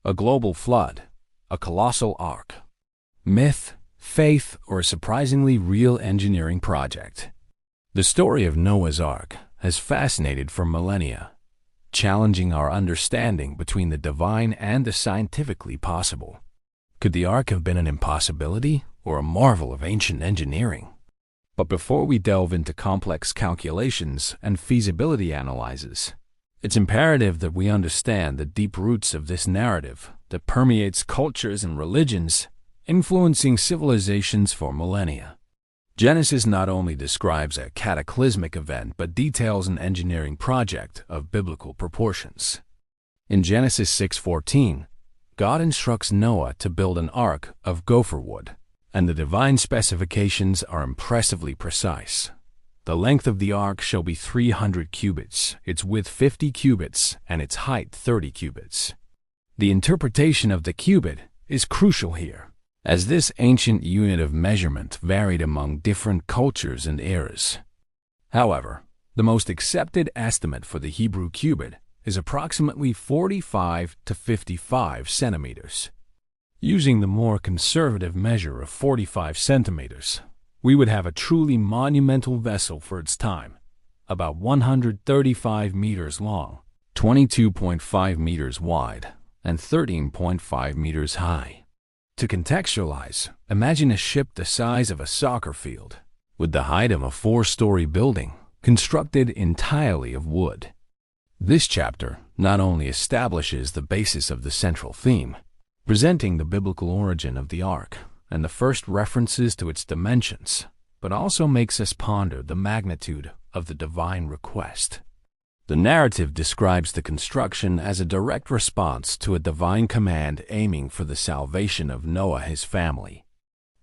a global flood, a colossal ark. Myth, faith, or a surprisingly real engineering project. The story of Noah's Ark has fascinated for millennia, challenging our understanding between the divine and the scientifically possible. Could the ark have been an impossibility or a marvel of ancient engineering? But before we delve into complex calculations and feasibility analyses, it's imperative that we understand the deep roots of this narrative that permeates cultures and religions, influencing civilizations for millennia. Genesis not only describes a cataclysmic event but details an engineering project of biblical proportions. In Genesis 6:14, God instructs Noah to build an ark of gopher wood, and the divine specifications are impressively precise. The length of the ark shall be 300 cubits, its width 50 cubits, and its height 30 cubits. The interpretation of the cubit is crucial here, as this ancient unit of measurement varied among different cultures and eras. However, the most accepted estimate for the Hebrew cubit is approximately 45 to 55 centimeters. Using the more conservative measure of 45 centimeters, we would have a truly monumental vessel for its time, about 135 meters long, 22.5 meters wide, and 13.5 meters high. To contextualize, imagine a ship the size of a soccer field, with the height of a 4-story building, constructed entirely of wood. This chapter not only establishes the basis of the central theme, presenting the biblical origin of the ark and the first references to its dimensions, but also makes us ponder the magnitude of the divine request. The narrative describes the construction as a direct response to a divine command aiming for the salvation of Noah and his family,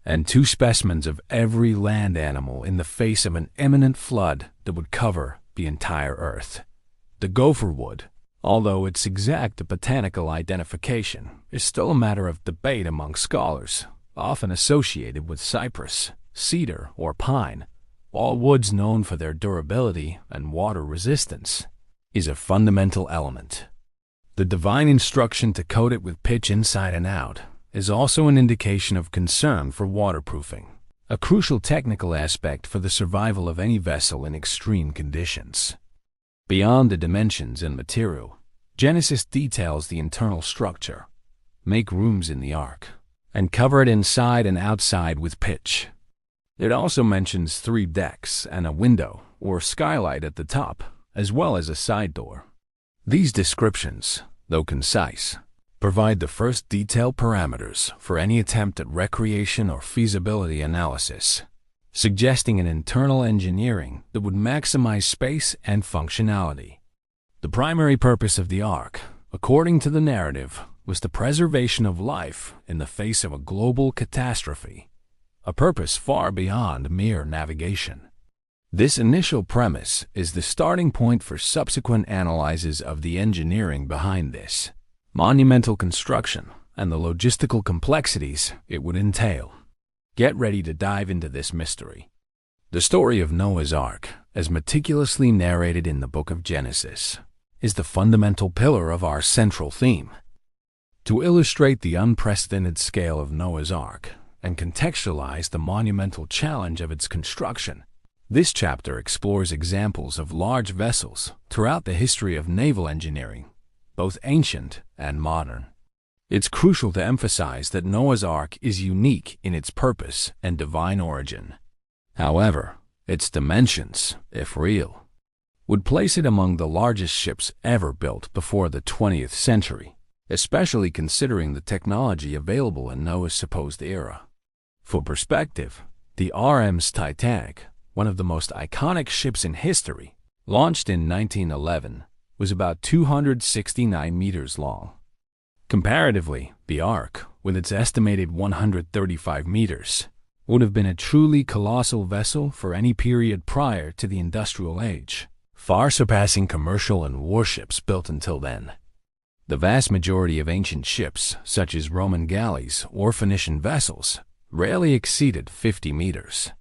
and 2 specimens of every land animal in the face of an imminent flood that would cover the entire earth. The gopher wood, although its exact botanical identification is still a matter of debate among scholars, often associated with cypress, cedar, or pine, all woods known for their durability and water resistance, is a fundamental element. The divine instruction to coat it with pitch inside and out is also an indication of concern for waterproofing, a crucial technical aspect for the survival of any vessel in extreme conditions. Beyond the dimensions and material, Genesis details the internal structure. Make rooms in the ark, and cover it inside and outside with pitch. It also mentions 3 decks and a window or skylight at the top, as well as a side door. These descriptions, though concise, provide the first detailed parameters for any attempt at recreation or feasibility analysis, suggesting an internal engineering that would maximize space and functionality. The primary purpose of the ark, according to the narrative, was the preservation of life in the face of a global catastrophe, a purpose far beyond mere navigation. This initial premise is the starting point for subsequent analyses of the engineering behind this monumental construction and the logistical complexities it would entail. Get ready to dive into this mystery. The story of Noah's Ark, as meticulously narrated in the book of Genesis, is the fundamental pillar of our central theme. To illustrate the unprecedented scale of Noah's Ark and contextualize the monumental challenge of its construction, this chapter explores examples of large vessels throughout the history of naval engineering, both ancient and modern. It's crucial to emphasize that Noah's Ark is unique in its purpose and divine origin. However, its dimensions, if real, would place it among the largest ships ever built before the 20th century, especially considering the technology available in Noah's supposed era. For perspective, the RMS Titanic, one of the most iconic ships in history, launched in 1911, was about 269 meters long. Comparatively, the Ark, with its estimated 135 meters, would have been a truly colossal vessel for any period prior to the Industrial Age, far surpassing commercial and warships built until then. The vast majority of ancient ships, such as Roman galleys or Phoenician vessels, rarely exceeded 50 meters.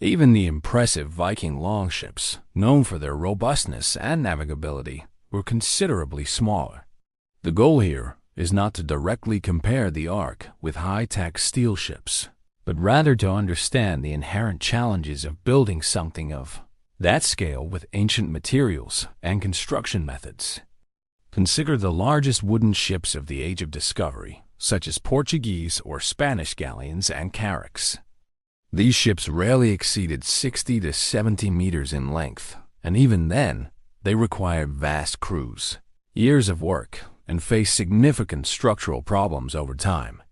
Even the impressive Viking longships, known for their robustness and navigability, were considerably smaller. The goal here is not to directly compare the Ark with high-tech steel ships, but rather to understand the inherent challenges of building something of that scale with ancient materials and construction methods. Consider the largest wooden ships of the Age of Discovery, such as Portuguese or Spanish galleons and carracks. These ships rarely exceeded 60 to 70 meters in length, and even then, they required vast crews, years of work, and faced significant structural problems over time.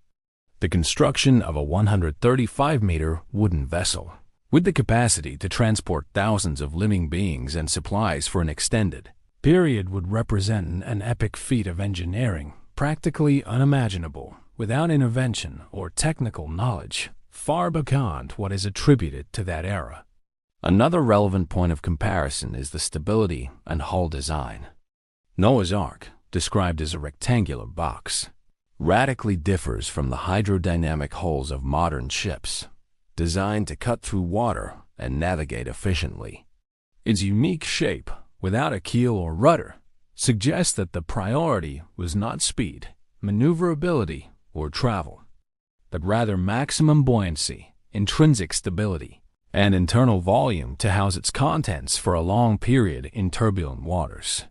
The construction of a 135-meter wooden vessel, with the capacity to transport thousands of living beings and supplies for an extended period, would represent an epic feat of engineering, practically unimaginable without intervention or technical knowledge far beyond what is attributed to that era. Another relevant point of comparison is the stability and hull design. Noah's Ark, described as a rectangular box, radically differs from the hydrodynamic hulls of modern ships, designed to cut through water and navigate efficiently. Its unique shape, without a keel or rudder, suggests that the priority was not speed, maneuverability, or travel, but rather maximum buoyancy, intrinsic stability, and internal volume to house its contents for a long period in turbulent waters.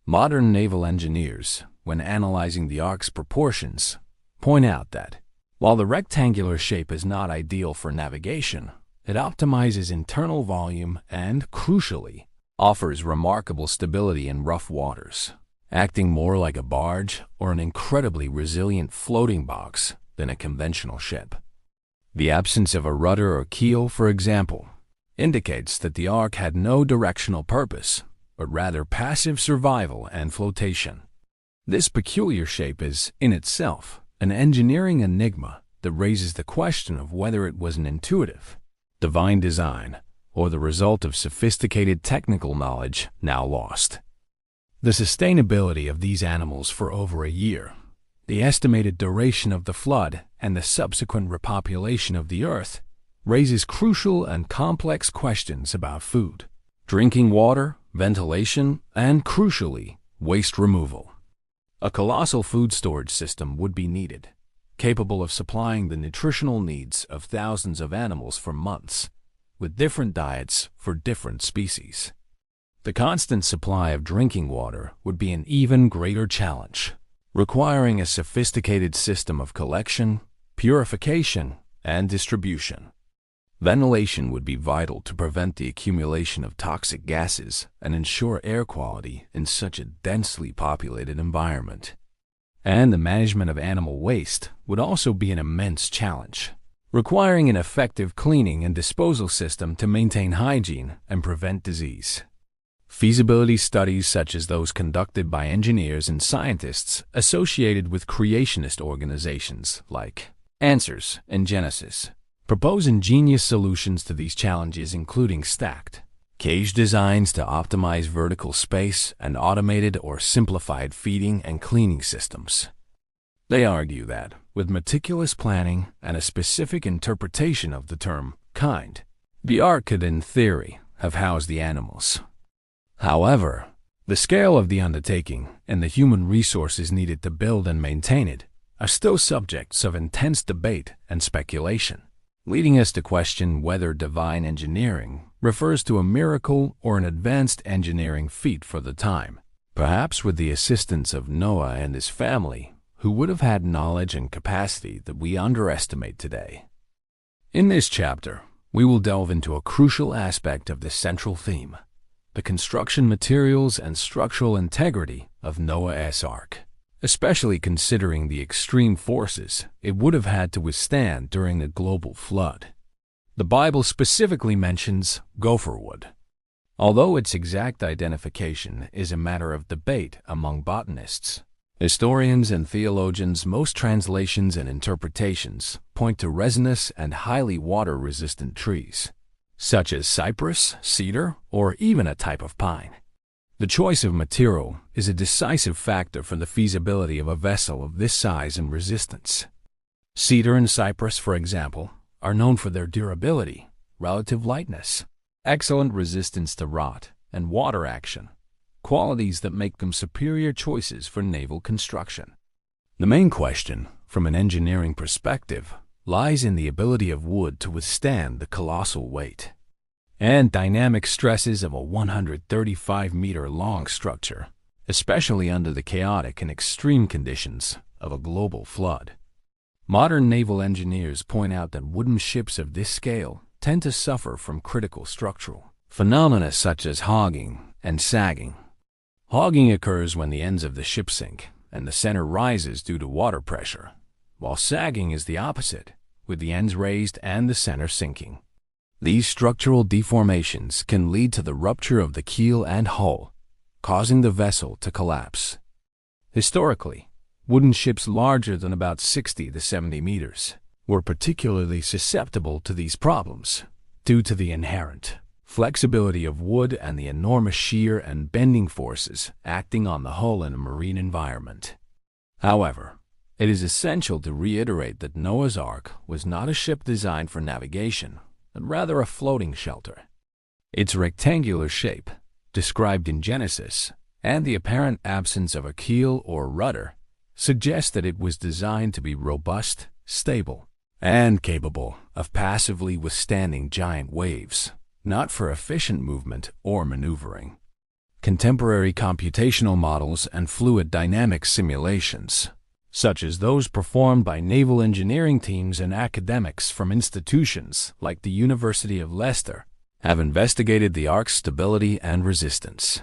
Modern naval engineers, when analyzing the Ark's proportions, point out that, while the rectangular shape is not ideal for navigation, it optimizes internal volume and, crucially, offers remarkable stability in rough waters, acting more like a barge or an incredibly resilient floating box than a conventional ship. The absence of a rudder or keel, for example, indicates that the Ark had no directional purpose, but rather passive survival and flotation. This peculiar shape is, in itself, an engineering enigma that raises the question of whether it was an intuitive, divine design, or the result of sophisticated technical knowledge now lost. The sustainability of these animals for over a year, the estimated duration of the flood, and the subsequent repopulation of the Earth raises crucial and complex questions about food, drinking water, ventilation, and, crucially, waste removal. A colossal food storage system would be needed, capable of supplying the nutritional needs of thousands of animals for months, with different diets for different species. The constant supply of drinking water would be an even greater challenge, requiring a sophisticated system of collection, purification, and distribution. Ventilation would be vital to prevent the accumulation of toxic gases and ensure air quality in such a densely populated environment. And the management of animal waste would also be an immense challenge, requiring an effective cleaning and disposal system to maintain hygiene and prevent disease. Feasibility studies such as those conducted by engineers and scientists associated with creationist organizations like Answers and Genesis propose ingenious solutions to these challenges, including stacked cage designs to optimize vertical space and automated or simplified feeding and cleaning systems. They argue that, with meticulous planning and a specific interpretation of the term kind, the Ark could, in theory, have housed the animals. However, the scale of the undertaking and the human resources needed to build and maintain it are still subjects of intense debate and speculation, leading us to question whether divine engineering refers to a miracle or an advanced engineering feat for the time, perhaps with the assistance of Noah and his family, who would have had knowledge and capacity that we underestimate today. In this chapter, we will delve into a crucial aspect of this central theme: the construction materials and structural integrity of Noah's Ark, especially considering the extreme forces it would have had to withstand during the global flood. The Bible specifically mentions gopher wood. Although its exact identification is a matter of debate among botanists, historians and theologians, most translations and interpretations point to resinous and highly water-resistant trees, such as cypress, cedar, or even a type of pine. The choice of material is a decisive factor for the feasibility of a vessel of this size and resistance. Cedar and cypress, for example, are known for their durability, relative lightness, excellent resistance to rot, and water action, qualities that make them superior choices for naval construction. The main question, from an engineering perspective, lies in the ability of wood to withstand the colossal weight and dynamic stresses of a 135-meter-long structure, especially under the chaotic and extreme conditions of a global flood. Modern naval engineers point out that wooden ships of this scale tend to suffer from critical structural phenomena such as hogging and sagging. Hogging occurs when the ends of the ship sink and the center rises due to water pressure, while sagging is the opposite, with the ends raised and the center sinking. These structural deformations can lead to the rupture of the keel and hull, causing the vessel to collapse. Historically, wooden ships larger than about 60 to 70 meters were particularly susceptible to these problems due to the inherent flexibility of wood and the enormous shear and bending forces acting on the hull in a marine environment. However, it is essential to reiterate that Noah's Ark was not a ship designed for navigation, but rather a floating shelter. Its rectangular shape, described in Genesis, and the apparent absence of a keel or rudder suggests that it was designed to be robust, stable, and capable of passively withstanding giant waves, not for efficient movement or maneuvering. Contemporary computational models and fluid dynamics simulations, such as those performed by naval engineering teams and academics from institutions like the University of Leicester, have investigated the Ark's stability and resistance.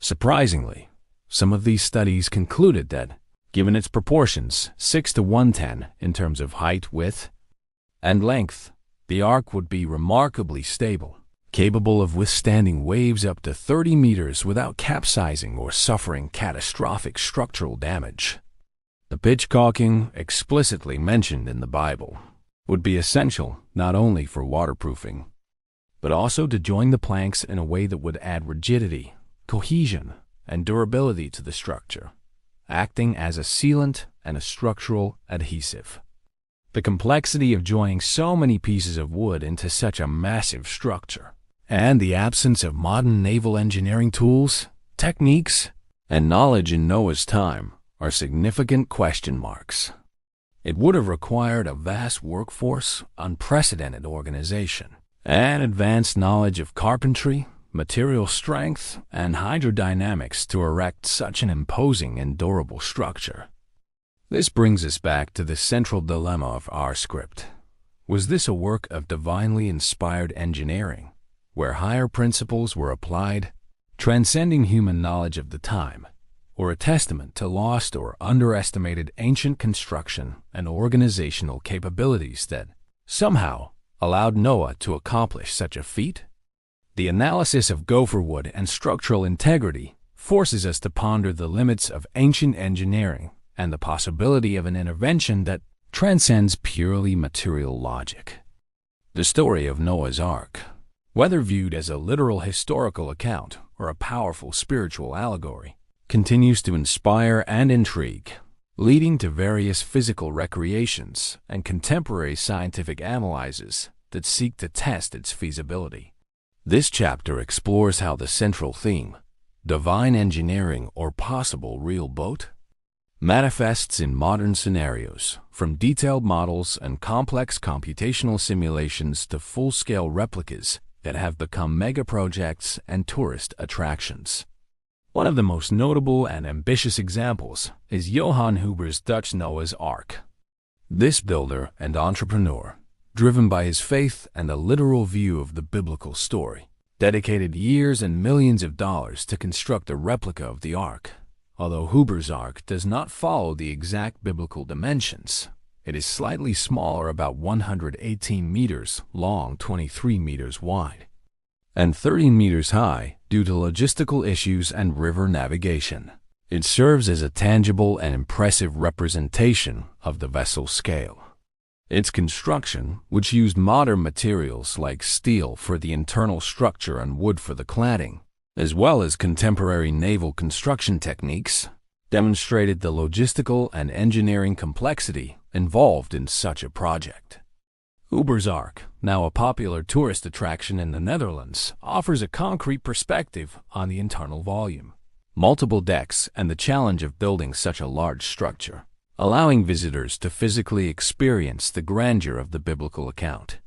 Surprisingly, some of these studies concluded that, given its proportions 6 to 110 in terms of height, width, and length, the Ark would be remarkably stable, capable of withstanding waves up to 30 meters without capsizing or suffering catastrophic structural damage. The pitch caulking, explicitly mentioned in the Bible, would be essential not only for waterproofing, but also to join the planks in a way that would add rigidity, cohesion, and durability to the structure, acting as a sealant and a structural adhesive. The complexity of joining so many pieces of wood into such a massive structure, and the absence of modern naval engineering tools, techniques, and knowledge in Noah's time are significant question marks. It would have required a vast workforce, unprecedented organization, and advanced knowledge of carpentry, material strength, and hydrodynamics to erect such an imposing and durable structure. This brings us back to the central dilemma of our script. Was this a work of divinely inspired engineering, where higher principles were applied, transcending human knowledge of the time, or a testament to lost or underestimated ancient construction and organizational capabilities that somehow allowed Noah to accomplish such a feat? The analysis of gopher wood and structural integrity forces us to ponder the limits of ancient engineering and the possibility of an intervention that transcends purely material logic. The story of Noah's Ark, whether viewed as a literal historical account or a powerful spiritual allegory, continues to inspire and intrigue, leading to various physical recreations and contemporary scientific analyses that seek to test its feasibility. This chapter explores how the central theme, divine engineering or possible real boat, manifests in modern scenarios, from detailed models and complex computational simulations to full-scale replicas that have become mega-projects and tourist attractions. One of the most notable and ambitious examples is Johann Huber's Dutch Noah's Ark. This builder and entrepreneur, driven by his faith and a literal view of the biblical story, dedicated years and millions of dollars to construct a replica of the Ark. Although Huber's Ark does not follow the exact biblical dimensions, it is slightly smaller, about 118 meters long, 23 meters wide, and 13 meters high due to logistical issues and river navigation. It serves as a tangible and impressive representation of the vessel's scale. Its construction, which used modern materials like steel for the internal structure and wood for the cladding, as well as contemporary naval construction techniques, demonstrated the logistical and engineering complexity involved in such a project. Huber's Ark, now a popular tourist attraction in the Netherlands, offers a concrete perspective on the internal volume, multiple decks, and the challenge of building such a large structure. allowing visitors to physically experience the grandeur of the biblical account.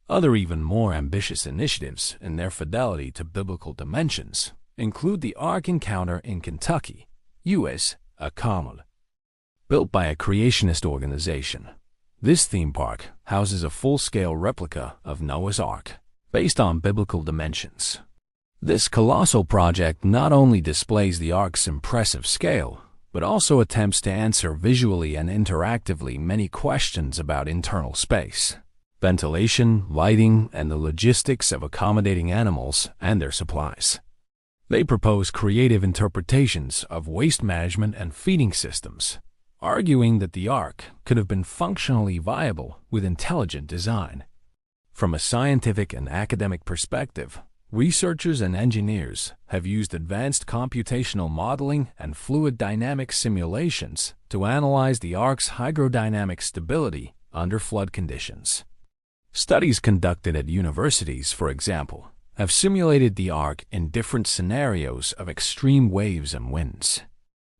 Other even more ambitious initiatives in their fidelity to biblical dimensions include the Ark Encounter in Kentucky, U.S., a colossal. Built by a creationist organization, this theme park houses a full-scale replica of Noah's Ark, based on biblical dimensions. This colossal project not only displays the Ark's impressive scale, but also attempts to answer visually and interactively many questions about internal space, ventilation, lighting, and the logistics of accommodating animals and their supplies. They propose creative interpretations of waste management and feeding systems, arguing that the Ark could have been functionally viable with intelligent design. From a scientific and academic perspective, researchers and engineers have used advanced computational modeling and fluid dynamics simulations to analyze the Ark's hydrodynamic stability under flood conditions. Studies conducted at universities, for example, have simulated the Ark in different scenarios of extreme waves and winds.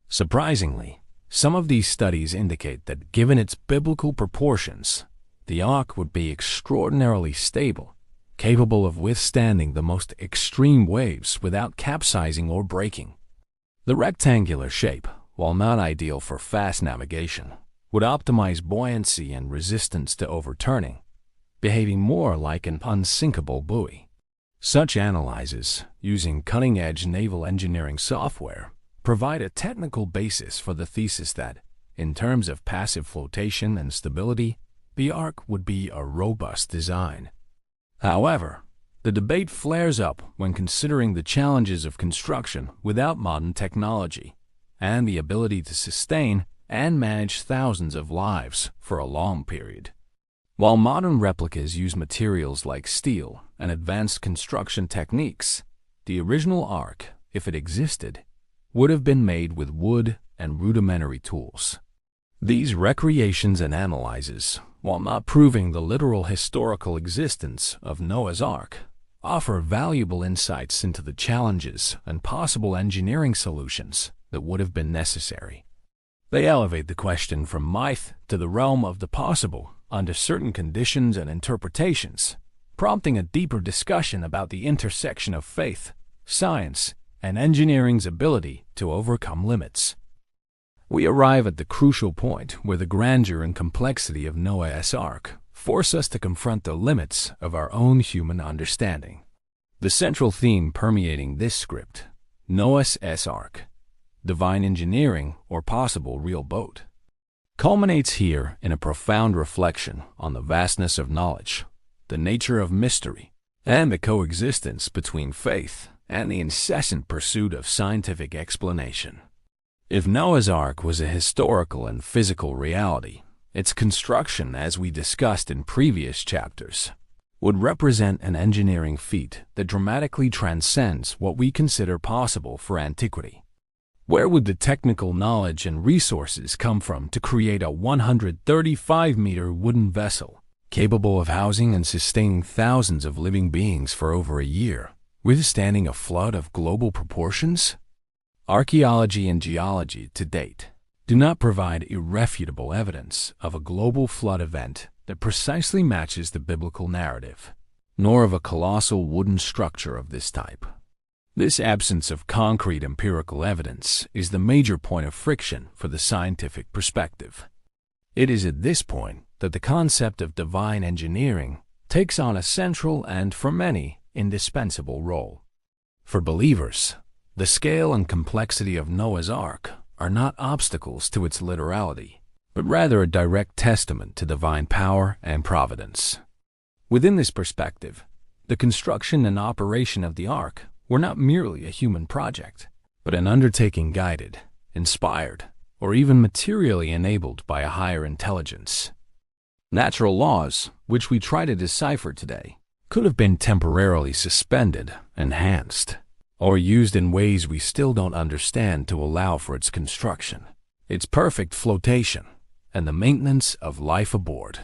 Surprisingly, some of these studies indicate that given its biblical proportions, the Ark would be extraordinarily stable, capable of withstanding the most extreme waves without capsizing or breaking. The rectangular shape, while not ideal for fast navigation, would optimize buoyancy and resistance to overturning, behaving more like an unsinkable buoy. Such analyses, using cutting-edge naval engineering software, provide a technical basis for the thesis that, in terms of passive flotation and stability, the Ark would be a robust design. However, the debate flares up when considering the challenges of construction without modern technology and the ability to sustain and manage thousands of lives for a long period. While modern replicas use materials like steel and advanced construction techniques, the original Ark, if it existed, would have been made with wood and rudimentary tools. These recreations and analyses, while not proving the literal historical existence of Noah's Ark, offer valuable insights into the challenges and possible engineering solutions that would have been necessary. They elevate the question from myth to the realm of the possible under certain conditions and interpretations, prompting a deeper discussion about the intersection of faith, science, and engineering's ability to overcome limits. We arrive at the crucial point where the grandeur and complexity of Noah's Ark force us to confront the limits of our own human understanding. The central theme permeating this script, Noah's Ark, divine engineering or possible real boat, culminates here in a profound reflection on the vastness of knowledge, the nature of mystery, and the coexistence between faith and the incessant pursuit of scientific explanation. If Noah's Ark was a historical and physical reality, its construction, as we discussed in previous chapters, would represent an engineering feat that dramatically transcends what we consider possible for antiquity. Where would the technical knowledge and resources come from to create a 135-meter wooden vessel capable of housing and sustaining thousands of living beings for over a year, withstanding a flood of global proportions? Archaeology and geology to date do not provide irrefutable evidence of a global flood event that precisely matches the biblical narrative, nor of a colossal wooden structure of this type. This absence of concrete empirical evidence is the major point of friction for the scientific perspective. It is at this point that the concept of divine engineering takes on a central and, for many, indispensable role. For believers, the scale and complexity of Noah's Ark are not obstacles to its literality, but rather a direct testament to divine power and providence. Within this perspective, the construction and operation of the Ark were not merely a human project, but an undertaking guided, inspired, or even materially enabled by a higher intelligence. Natural laws, which we try to decipher today, could have been temporarily suspended, enhanced, or used in ways we still don't understand to allow for its construction, its perfect flotation, and the maintenance of life aboard.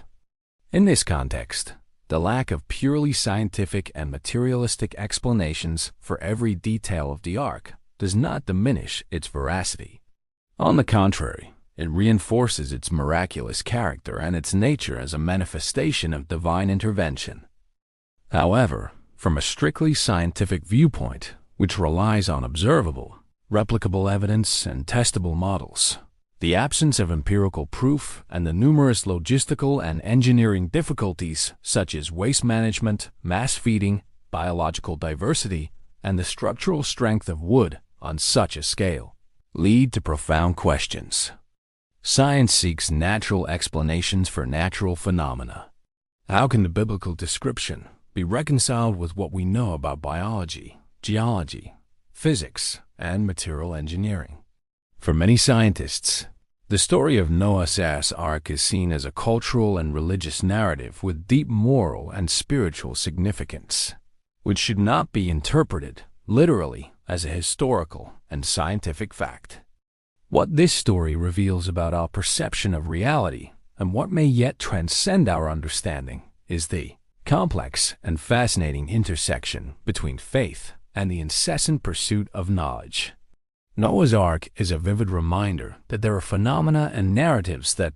In this context, the lack of purely scientific and materialistic explanations for every detail of the Ark does not diminish its veracity. On the contrary, It reinforces its miraculous character and its nature as a manifestation of divine intervention. However, from a strictly scientific viewpoint, which relies on observable, replicable evidence and testable models, the absence of empirical proof and the numerous logistical and engineering difficulties such as waste management, mass feeding, biological diversity, and the structural strength of wood on such a scale lead to profound questions. Science seeks natural explanations for natural phenomena. How can the biblical description be reconciled with what we know about biology, geology, physics, and material engineering? For many scientists, the story of Noah's Ark is seen as a cultural and religious narrative with deep moral and spiritual significance, which should not be interpreted literally as a historical and scientific fact. What this story reveals about our perception of reality and what may yet transcend our understanding is the complex and fascinating intersection between faith and the incessant pursuit of knowledge. Noah's Ark is a vivid reminder that there are phenomena and narratives that,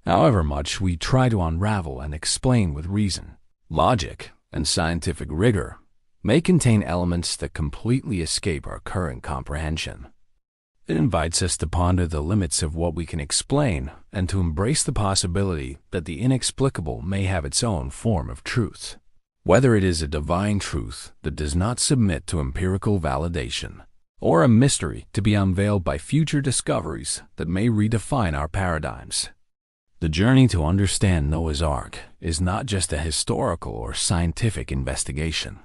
however much we try to unravel and explain with reason, logic, and scientific rigor, may contain elements that completely escape our current comprehension. It invites us to ponder the limits of what we can explain and to embrace the possibility that the inexplicable may have its own form of truth, whether it is a divine truth that does not submit to empirical validation, or a mystery to be unveiled by future discoveries that may redefine our paradigms. The journey to understand Noah's Ark is not just a historical or scientific investigation.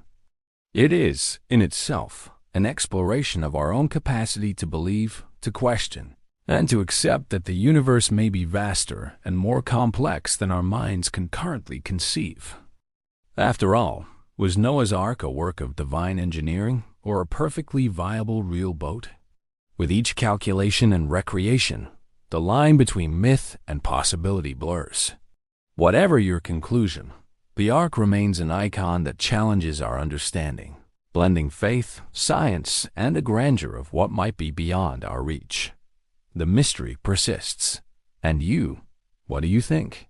It is, in itself, an exploration of our own capacity to believe, to question, and to accept that the universe may be vaster and more complex than our minds can currently conceive. After all, was Noah's Ark a work of divine engineering or a perfectly viable real boat? With each calculation and recreation, the line between myth and possibility blurs. Whatever your conclusion, the Ark remains an icon that challenges our understanding, blending faith, science, and the grandeur of what might be beyond our reach. The mystery persists. And you, what do you think?